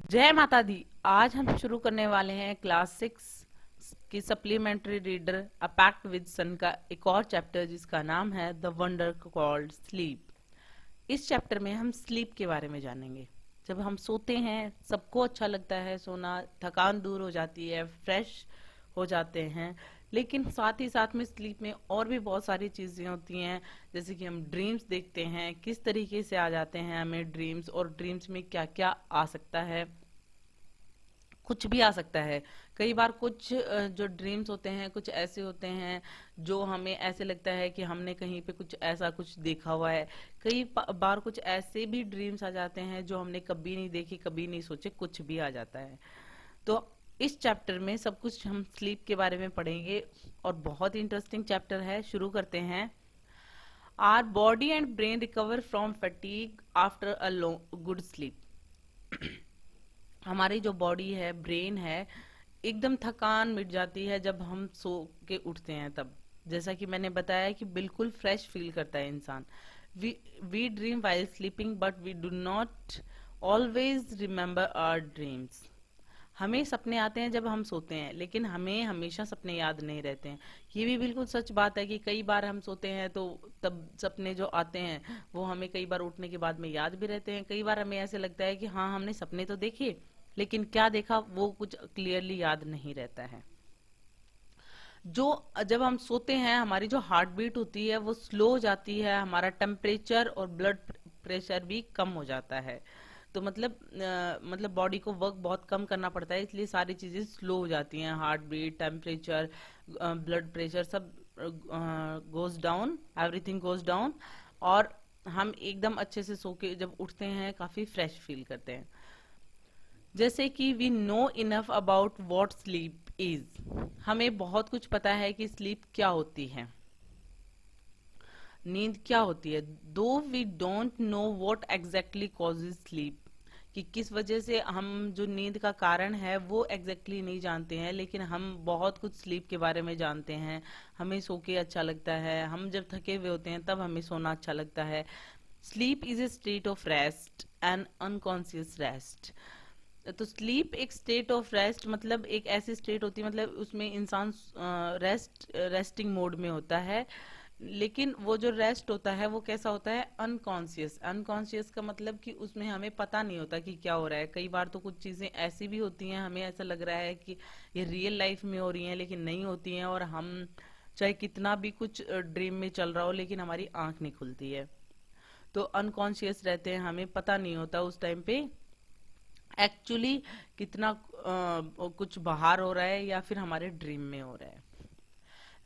जय माता दी। आज हम शुरू करने वाले हैं क्लास 6 की supplementary reader a pact with sun का एक और चैप्टर जिसका नाम है द वंडर कॉल्ड स्लीप। इस चैप्टर में हम स्लीप के बारे में जानेंगे। जब हम सोते हैं सबको अच्छा लगता है सोना, थकान दूर हो जाती है, फ्रेश हो जाते हैं। लेकिन साथ ही साथ में स्लीप में और भी बहुत सारी चीजें होती हैं, जैसे कि हम ड्रीम्स देखते हैं, किस तरीके से आ जाते हैं हमें ड्रीम्स, और ड्रीम्स में क्या क्या आ सकता है। कुछ भी आ सकता है। कई बार कुछ जो ड्रीम्स होते हैं कुछ ऐसे होते हैं जो हमें ऐसे लगता है कि हमने कहीं पे कुछ ऐसा कुछ देखा हुआ है। कई बार कुछ ऐसे भी ड्रीम्स आ जाते हैं जो हमने कभी नहीं देखी, कभी नहीं सोचे, कुछ भी आ जाता है। तो इस चैप्टर में सब कुछ हम स्लीप के बारे में पढ़ेंगे और बहुत इंटरेस्टिंग चैप्टर है। शुरू करते हैं। Our body and brain recover from fatigue after a good sleep. हमारी जो बॉडी है, ब्रेन है, एकदम थकान मिट जाती है जब हम सो के उठते हैं तब। जैसा कि मैंने बताया कि बिल्कुल फ्रेश फील करता है इंसान। We dream while sleeping but we do not always remember our dreams. हमें सपने आते हैं जब हम सोते हैं, लेकिन हमें हमेशा सपने याद नहीं रहते हैं। ये भी बिल्कुल सच बात है कि कई बार हम सोते हैं तो तब सपने जो आते हैं वो हमें कई बार उठने के बाद में याद भी रहते हैं। कई बार हमें ऐसे लगता है कि हाँ हमने सपने तो देखे, लेकिन क्या देखा वो कुछ क्लियरली याद नहीं रहता है। जो जब हम सोते हैं हमारी जो हार्ट बीट होती है वो स्लो हो जाती है, हमारा टेम्परेचर और ब्लड प्रेशर भी कम हो जाता है। तो मतलब बॉडी को वर्क बहुत कम करना पड़ता है, इसलिए सारी चीजें स्लो हो जाती हैं। Heart beat, temperature, blood pressure सब goes down, everything goes down. और हम एकदम अच्छे से सो के जब उठते हैं काफी फ्रेश फील करते हैं। जैसे कि we know enough about what sleep is. हमें बहुत कुछ पता है कि स्लीप क्या होती है, नींद क्या होती है। Though we don't know what exactly causes sleep, कि किस वजह से हम जो नींद का कारण है वो एग्जैक्टली नहीं जानते हैं, लेकिन हम बहुत कुछ स्लीप के बारे में जानते हैं। हमें सो के अच्छा लगता है, हम जब थके हुए होते हैं तब हमें सोना अच्छा लगता है। Sleep is a state of rest and unconscious rest. तो स्लीप एक स्टेट ऑफ रेस्ट, मतलब एक ऐसी स्टेट होती है, मतलब उसमें इंसान रेस्टिंग मोड में होता है। लेकिन वो जो रेस्ट होता है वो कैसा होता है, अनकॉन्शियस। अनकॉन्शियस का मतलब कि उसमें हमें पता नहीं होता कि क्या हो रहा है। कई बार तो कुछ चीजें ऐसी भी होती हैं हमें ऐसा लग रहा है कि ये रियल लाइफ में हो रही हैं, लेकिन नहीं होती हैं, और हम चाहे कितना भी कुछ ड्रीम में चल रहा हो लेकिन हमारी आंख नहीं खुलती है। तो अनकॉन्शियस रहते हैं, हमें पता नहीं होता उस टाइम पे एक्चुअली कितना कुछ बाहर हो रहा है या फिर हमारे ड्रीम में हो रहा है।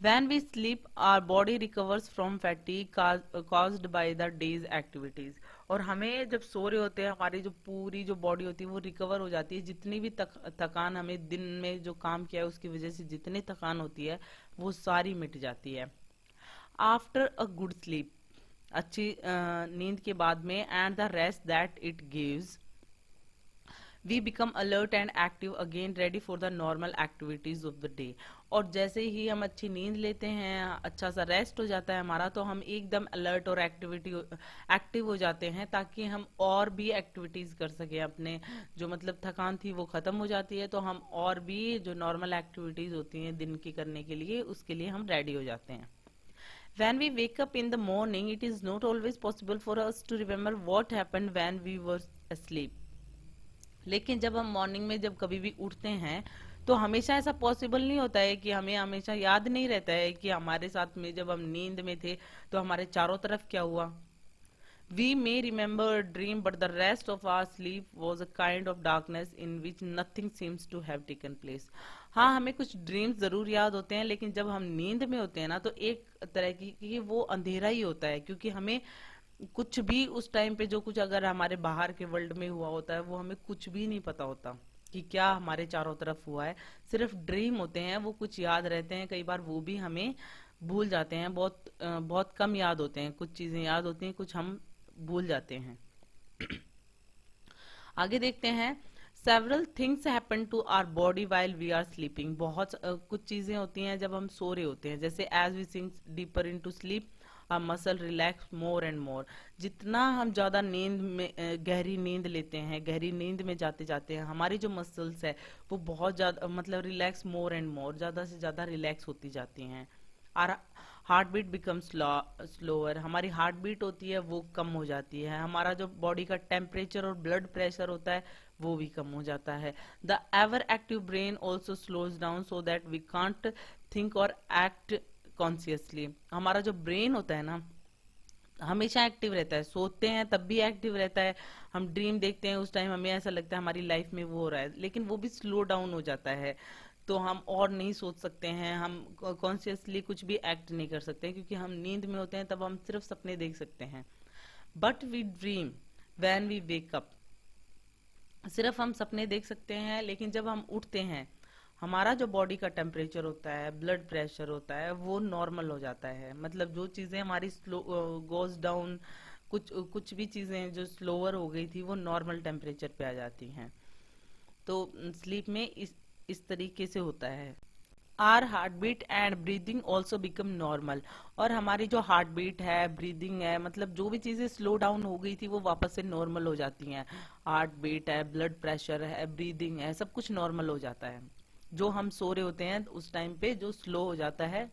When we sleep, our body recovers from fatigue caused by the day's activities. और हमें जब सो रहे होते हैं हमारी जो पूरी जो बॉडी होती है वो रिकवर हो जाती है। जितनी भी थकान हमें दिन में जो काम किया है उसकी वजह से जितनी थकान होती है वो सारी मिट जाती है। आफ्टर अ गुड स्लीप, अच्छी नींद के बाद में, and the rest that it gives, we become alert and active again, ready for the normal activities of the day. और जैसे ही हम अच्छी नींद लेते हैं, अच्छा सा रेस्ट हो जाता है हमारा, तो हम एकदम अलर्ट और एक्टिव हो जाते हैं, ताकि हम और भी एक्टिविटीज कर सकें। अपने जो मतलब थकान थी वो खत्म हो जाती है, तो हम और भी जो नॉर्मल एक्टिविटीज होती हैं दिन की करने के लिए, उसके लिए हम रेडी हो जाते हैं। When we wake up in the morning, it is not always possible for us to remember what happened when we were asleep. लेकिन जब हम मॉर्निंग में जब कभी भी उठते हैं तो हमेशा ऐसा पॉसिबल नहीं होता है कि हमें हमेशा याद नहीं रहता है कि हमारे साथ में जब हम नींद में थे तो हमारे चारों तरफ क्या हुआ। We may remember dream but the rest of our sleep was a kind of darkness in which nothing seems to have taken place. हाँ, हमें कुछ ड्रीम्स जरूर याद होते हैं, लेकिन जब हम नींद में होते हैं ना तो एक तरह की वो अंधेरा ही होता है, क्योंकि हमें कुछ भी उस टाइम पे जो कुछ अगर हमारे बाहर के वर्ल्ड में हुआ होता है वो हमें कुछ भी नहीं पता होता कि क्या हमारे चारों तरफ हुआ है। सिर्फ ड्रीम होते हैं, वो कुछ याद रहते हैं, कई बार वो भी हमें भूल जाते हैं। बहुत कम याद होते हैं, कुछ चीजें याद होती हैं, कुछ हम भूल जाते हैं। आगे देखते हैं। Several things happen to our body while we are sleeping. कुछ चीजें होती हैं जब हम सो रहे होते हैं, जैसे as we sink deeper into sleep muscle relax more and more. जितना हम ज्यादा नींद में गहरी नींद लेते हैं, गहरी नींद में जाते जाते हैं, हमारी जो मसल्स है वो बहुत ज्यादा मतलब रिलैक्स मोर एंड मोर, ज्यादा से ज्यादा रिलैक्स होती जाती हैं। और हार्ट बीट बिकम स्लोअर, हमारी हार्ट बीट होती है वो कम हो जाती है। हमारा जो बॉडी का टेम्परेचर और ब्लड प्रेशर होता है वो भी कम हो जाता है। The ever active brain also slows down so that we can't think or act consciously. हमारा जो ब्रेन होता है ना हमेशा एक्टिव रहता है, सोते हैं तब भी एक्टिव रहता है, हम ड्रीम देखते हैं उस टाइम हमें ऐसा लगता है हमारी लाइफ में वो हो रहा है, लेकिन वो भी स्लो डाउन हो जाता है। तो हम और नहीं सोच सकते हैं, हम कॉन्शियसली कुछ भी एक्ट नहीं कर सकते क्योंकि हम नींद में होते हैं, तब हम सिर्फ सपने देख सकते हैं। But we dream when we wake up, सिर्फ हम सपने देख सकते हैं, लेकिन जब हम उठते हैं हमारा जो बॉडी का टेम्परेचर होता है, ब्लड प्रेशर होता है वो नॉर्मल हो जाता है। मतलब जो चीजें हमारी स्लो गोज डाउन, कुछ कुछ भी चीजें जो स्लोअर हो गई थी वो नॉर्मल टेम्परेचर पे आ जाती हैं। तो स्लीप में इस तरीके से होता है। Our heart beat and breathing also become normal, और हमारी जो हार्ट बीट है, ब्रीदिंग है, मतलब जो भी चीजें स्लो डाउन हो गई थी वो वापस से नॉर्मल हो जाती हैं। हार्ट बीट है, ब्लड प्रेशर है, ब्रीदिंग है, सब कुछ नॉर्मल हो जाता है। जो हम सो रहे होते हैं उस टाइम पे जो स्लो हो जाता है।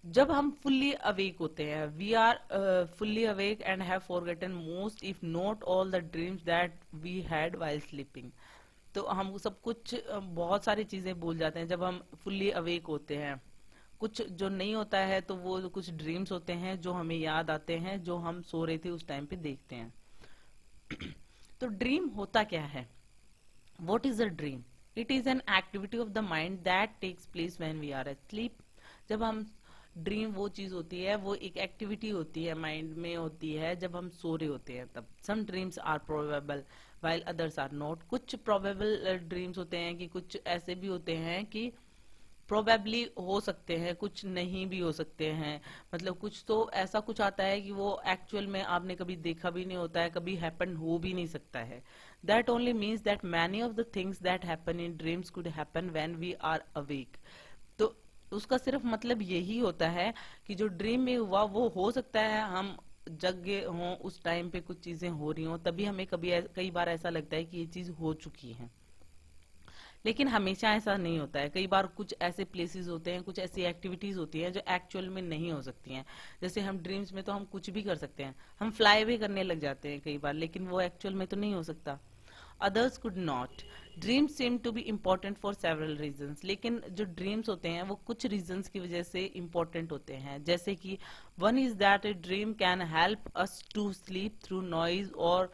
जब हम फुल्ली अवेक होते हैं, we are fully awake and have forgotten most if not all the dreams that we had while sleeping. तो हम सब कुछ बहुत सारी चीजें भूल जाते हैं जब हम फुल्ली अवेक होते हैं। कुछ जो नहीं होता है तो वो कुछ ड्रीम्स होते हैं जो हमें याद आते हैं, जो हम सो रहे थे उस टाइम पे देखते हैं। तो ड्रीम होता क्या है? What is a dream? It is an activity of the mind that takes place when we are asleep. जब हम ड्रीम वो चीज होती है, वो एक एक्टिविटी होती है माइंड में होती है जब हम सो रहे होते हैं तब। Some dreams are probable while others are not। कुछ प्रोबेबल ड्रीम्स होते हैं कि कुछ ऐसे भी होते हैं कि प्रोबेबली हो सकते हैं, कुछ नहीं भी हो सकते हैं। मतलब कुछ तो ऐसा कुछ आता है कि वो एक्चुअल में आपने कभी देखा भी नहीं होता है, कभी हैपन हो भी नहीं सकता है। That only means that many of the things that happen in dreams could happen when we are awake. तो उसका सिर्फ मतलब यही होता है कि जो ड्रीम में हुआ वो हो सकता है हम जगे हों, उस टाइम पे कुछ चीजें हो रही हों, तभी हमें कई बार ऐसा लगता है कि ये चीज हो चुकी है। लेकिन हमेशा ऐसा नहीं होता है। कई बार कुछ ऐसे प्लेसेस होते हैं, कुछ ऐसी एक्टिविटीज होती हैं जो एक्चुअल में नहीं हो सकती हैं। जैसे हम ड्रीम्स में तो हम कुछ भी कर सकते हैं, हम फ्लाई भी करने लग जाते हैं कई बार, लेकिन वो एक्चुअल में तो नहीं हो सकता। Others could not. Dreams seem to be important for several reasons. लेकिन जो ड्रीम्स होते हैं वो कुछ रीजंस की वजह से इम्पोर्टेंट होते हैं। जैसे कि one is that a dream can help us to sleep through noise और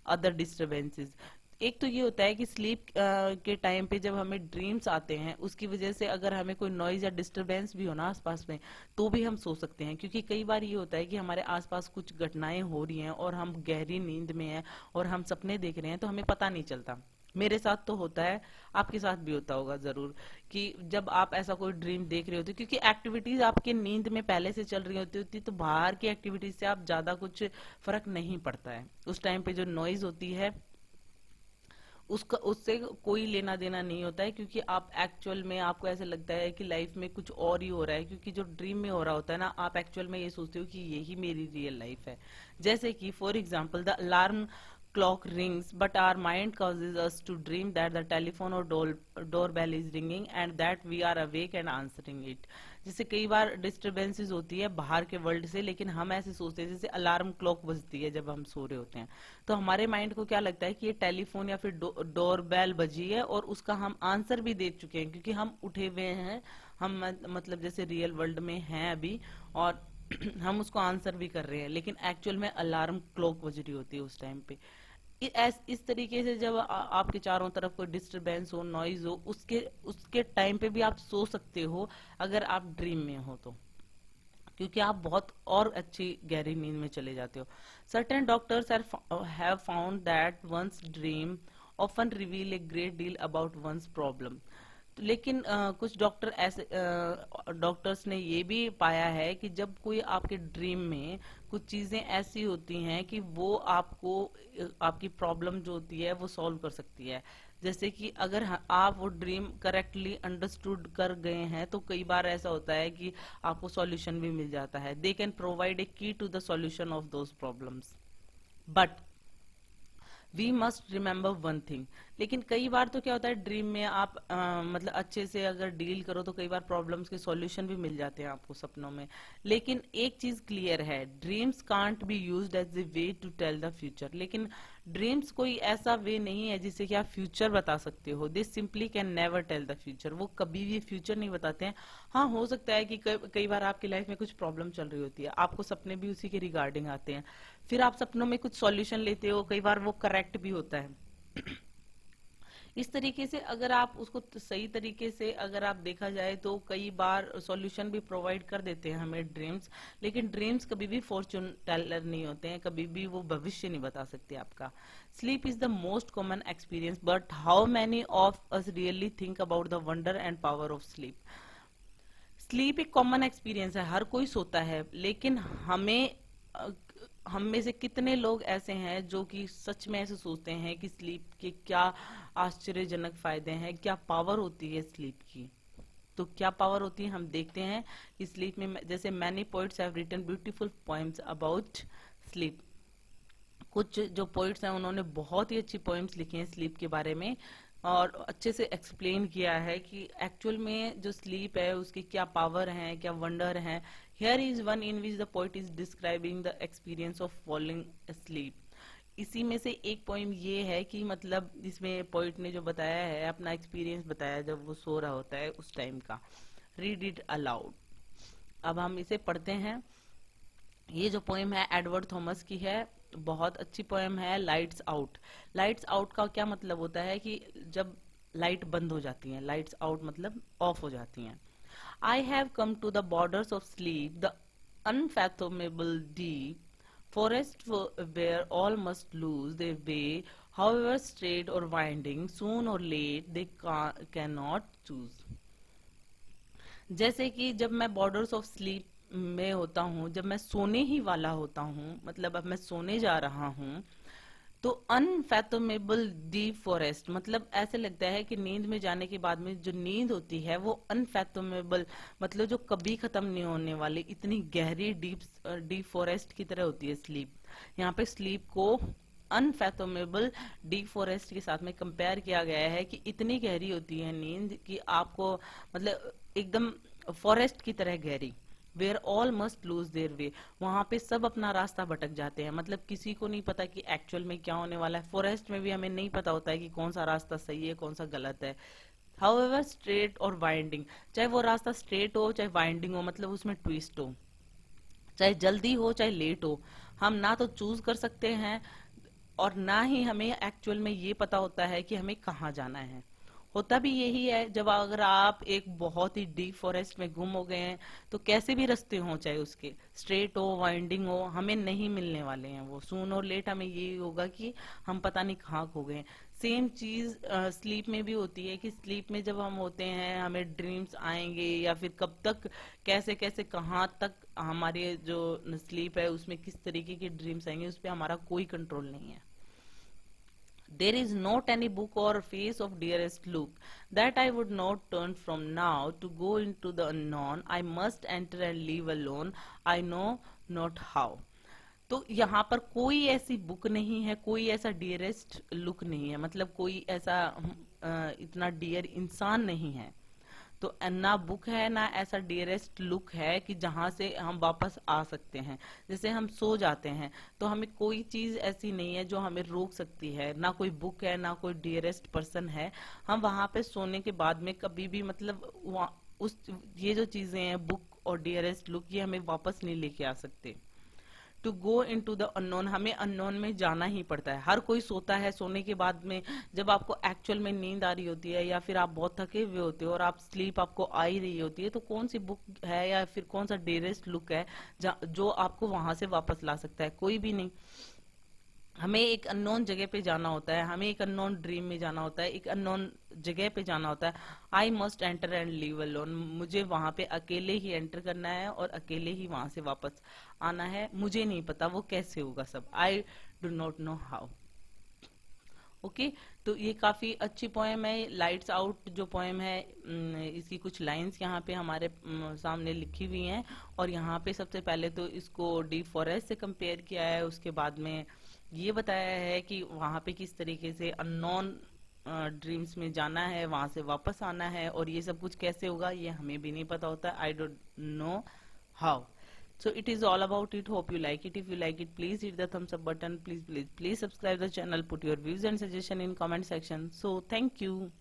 अदर डिस्टर्बेंसेस। एक तो ये होता है कि स्लीप के टाइम पे जब हमें ड्रीम्स आते हैं उसकी वजह से अगर हमें कोई नॉइज या डिस्टरबेंस भी हो ना आसपास में, तो भी हम सो सकते हैं। क्योंकि कई बार ये होता है कि हमारे आसपास कुछ घटनाएं हो रही हैं और हम गहरी नींद में हैं और हम सपने देख रहे हैं, तो हमें पता नहीं चलता। मेरे साथ तो होता है, आपके साथ भी होता होगा जरूर, कि जब आप ऐसा कोई ड्रीम देख रहे होते, क्योंकि एक्टिविटीज आपके नींद में पहले से चल रही होती तो बाहर की एक्टिविटीज से आप ज्यादा कुछ फर्क नहीं पड़ता है। उस टाइम पे जो नॉइज होती है उसका उससे कोई लेना देना नहीं होता है, क्योंकि आप एक्चुअल में आपको ऐसा लगता है कि लाइफ में कुछ और ही हो रहा है। क्योंकि जो ड्रीम में हो रहा होता है ना, आप एक्चुअल में ये सोचते हो कि यही मेरी रियल लाइफ है। जैसे कि for example the alarm clock rings but our mind causes us to dream that the telephone or doorbell is ringing and that we are awake and answering it। जैसे कई बार डिस्टरबेंसेस होती है बाहर के world से, लेकिन हम ऐसे सोचते हैं, जैसे अलार्म क्लॉक बजती है जब हम सो रहे होते हैं, तो हमारे माइंड को क्या लगता है कि ये टेलीफोन या फिर डोर बेल बजी है और उसका हम आंसर भी दे चुके हैं, क्योंकि हम उठे हुए हैं, हम मतलब जैसे रियल वर्ल्ड में हैं अभी, और हम उसको आंसर भी कर रहे हैं, लेकिन एक्चुअल में अलार्म क्लॉक बज रही होती है उस टाइम पे। इस तरीके से जब आपके चारों तरफ कोई डिस्टरबेंस हो, नॉइज हो, उसके उसके टाइम पे भी आप सो सकते हो अगर आप ड्रीम में हो तो, क्योंकि आप बहुत और अच्छी गहरी नींद में चले जाते हो। Certain doctors have found that one's dream often reveal a great deal about one's problem. लेकिन कुछ डॉक्टर्स ने ये भी पाया है कि जब कोई आपके ड्रीम में कुछ चीजें ऐसी होती हैं कि वो आपको आपकी प्रॉब्लम जो होती है वो सॉल्व कर सकती है। जैसे कि अगर आप वो ड्रीम करेक्टली अंडरस्टूड कर गए हैं तो कई बार ऐसा होता है कि आपको सॉल्यूशन भी मिल जाता है। They can provide a key to the solution of those problems, but we must remember one thing. लेकिन कई बार तो क्या होता है, ड्रीम में आप मतलब अच्छे से अगर डील करो तो कई बार प्रॉब्लम्स के सॉल्यूशन भी मिल जाते हैं आपको सपनों में। लेकिन एक चीज क्लियर है, dreams can't be used as a way to tell the future. लेकिन ड्रीम्स कोई ऐसा वे नहीं है जिससे कि आप फ्यूचर बता सकते हो। This simply can never tell the future. वो कभी भी फ्यूचर नहीं बताते हैं। हाँ, हो सकता है कि कई बार आपकी लाइफ में कुछ प्रॉब्लम चल रही होती है, आपको सपने भी उसी के रिगार्डिंग आते हैं, फिर आप सपनों में कुछ सॉल्यूशन लेते हो, कई बार वो करेक्ट भी होता है। इस तरीके से अगर आप उसको सही तरीके से अगर आप देखा जाए तो कई बार सॉल्यूशन भी प्रोवाइड कर देते हैं हमें ड्रीम्स। लेकिन ड्रीम्स कभी भी फॉर्चून टेलर नहीं होते हैं, कभी भी वो भविष्य नहीं बता सकते आपका। Sleep is the most common experience, but how many of us really think about the wonder and power of sleep. Sleep एक कॉमन एक्सपीरियंस है, हर कोई सोता है, लेकिन हम में से कितने लोग ऐसे हैं जो कि सच में ऐसे सोचते हैं कि स्लीप के क्या आश्चर्यजनक फायदे हैं, क्या पावर होती है स्लीप की। तो क्या पावर होती है हम देखते हैं कि स्लीप में, जैसे many poets have written beautiful poems about sleep. कुछ जो पोइट्स हैं उन्होंने बहुत ही अच्छी पोएम्स लिखी हैं स्लीप के बारे में, और अच्छे से एक्सप्लेन किया है कि एक्चुअल में जो स्लीप है उसकी क्या पावर है, क्या वंडर है। Here is one in which the poet is describing the experience of falling asleep। इसी में से एक पोइम ये है कि मतलब इसमें पोइट ने जो बताया है अपना एक्सपीरियंस बताया जब वो सो रहा होता है उस टाइम का। Read it allowed. अब हम इसे पढ़ते हैं। ये जो पोएम है एडवर्ड थॉमस की है, बहुत अच्छी पोएम है। Lights out. लाइट्स आउट का क्या मतलब होता है कि जब लाइट बंद हो जाती है, लाइट्स आउट मतलब ऑफ हो जाती हैं। I have come to the borders of sleep, the unfathomable deep forest where all must lose their way, however straight or winding, soon or late they cannot choose। जैसे कि जब मैं borders of sleep में होता हूँ, जब मैं सोने ही वाला होता हूँ, मतलब अब मैं सोने जा रहा हूँ, तो अनफैथोमेबल डीप फॉरेस्ट मतलब ऐसे लगता है कि नींद में जाने के बाद में जो नींद होती है वो अनफैथोमेबल मतलब जो कभी खत्म नहीं होने वाली इतनी गहरी डीप फॉरेस्ट की तरह होती है स्लीप। यहाँ पे स्लीप को अनफैथोमेबल डीप फॉरेस्ट के साथ में कंपेयर किया गया है कि इतनी गहरी होती है नींद कि आपको मतलब एकदम फॉरेस्ट की तरह गहरी। Where all must lose their way, वहां पे सब अपना रास्ता भटक जाते हैं, मतलब किसी को नहीं पता कि एक्चुअल में क्या होने वाला है। फॉरेस्ट में भी हमें नहीं पता होता है कि कौन सा रास्ता सही है कौन सा गलत है। हाउएवर स्ट्रेट और वाइंडिंग, चाहे वो रास्ता स्ट्रेट हो चाहे वाइंडिंग हो, मतलब उसमें ट्विस्ट हो, चाहे जल्दी हो चाहे लेट हो, हम ना तो चूज कर सकते हैं और ना ही हमें एक्चुअल में ये पता होता है कि हमें कहाँ जाना है। होता भी यही है जब अगर आप एक बहुत ही डीप फॉरेस्ट में गुम हो गए हैं तो कैसे भी रास्ते हो, चाहे उसके स्ट्रेट हो वाइंडिंग हो, हमें नहीं मिलने वाले हैं वो। सून और लेट हमें यही होगा कि हम पता नहीं कहाँ खो गए। सेम चीज स्लीप में भी होती है कि स्लीप में जब हम होते हैं हमें ड्रीम्स आएंगे या फिर कब तक कैसे कैसे कहाँ तक हमारे जो स्लीप है उसमें किस तरीके के ड्रीम्स आएंगे उस पर हमारा कोई कंट्रोल नहीं है। There is not any book or face of dearest look that I would not turn from now to go into the unknown. I must enter and leave alone. I know not how। तो यहाँ पर कोई ऐसी book नहीं है, कोई ऐसा dearest look नहीं है, मतलब कोई ऐसा इतना डियर इंसान नहीं है। तो ना बुक है ना ऐसा डियरेस्ट लुक है कि जहां से हम वापस आ सकते हैं। जैसे हम सो जाते हैं तो हमें कोई चीज ऐसी नहीं है जो हमें रोक सकती है, ना कोई बुक है ना कोई डियरेस्ट पर्सन है। हम वहां पे सोने के बाद में कभी भी मतलब उस ये जो चीजें हैं बुक और डियरेस्ट लुक ये हमें वापस नहीं लेके आ सकते। To go into the unknown, हमें अननोन में जाना ही पड़ता है। हर कोई सोता है, सोने के बाद में जब आपको एक्चुअल में नींद आ रही होती है या फिर आप बहुत थके हुए होते हो और आप स्लीप आपको आ ही रही होती है, तो कौन सी बुक है या फिर कौन सा डेरेस्ट लुक है जो आपको वहां से वापस ला सकता है? कोई भी नहीं। हमें एक अननोन जगह पे जाना होता है, हमें एक अननोन ड्रीम में जाना होता है, एक अननोन जगह पे जाना होता है, I must enter and leave alone, मुझे वहां पे अकेले ही एंटर करना है और अकेले ही वहां से वापस आना है, मुझे नहीं पता वो कैसे होगा सब, I do not know how. Okay, तो ये काफी अच्छी पोएम है, लाइट्स आउट जो पोएम है, इसकी कुछ लाइंस यहाँ पे हमारे सामने लिखी हुई हैं, और यहाँ पे सबसे पहले तो इसको डीप फॉरेस्ट से कंपेयर किया है, उसके बाद में ये बताया है कि वहां पे किस तरीके से अननोन ड्रीम्स में जाना है, वहां से वापस आना है, और ये सब कुछ कैसे होगा ये हमें भी नहीं पता होता, I don't know how. So it is all about it. Hope you like it. If you like it, please hit the thumbs up button. Please subscribe the channel. Put your views and suggestion in comment section. So thank you.